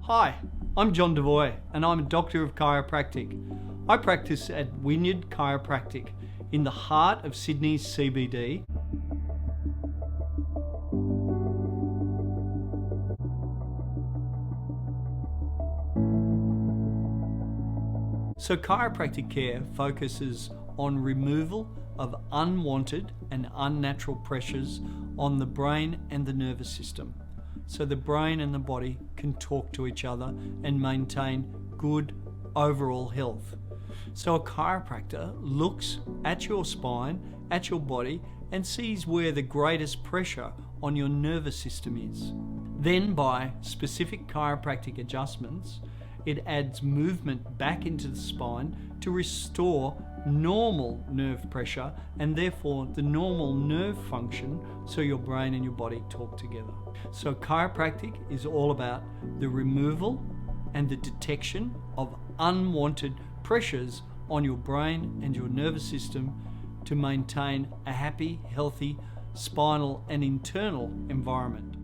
Hi, I'm John de Voy and I'm a doctor of chiropractic. I practice at Wynyard Chiropractic in the heart of Sydney CBD. So chiropractic care focuses on removal of unwanted and unnatural pressures on the brain and the nervous system, so the brain and the body can talk to each other and maintain good overall health. So a chiropractor looks at your spine, at your body, and sees where the greatest pressure on your nervous system is. Then by specific chiropractic adjustments, it adds movement back into the spine to restore normal nerve pressure and therefore the normal nerve function, so your brain and your body talk together. So chiropractic is all about the removal and the detection of unwanted pressures on your brain and your nervous system to maintain a happy, healthy spinal and internal environment.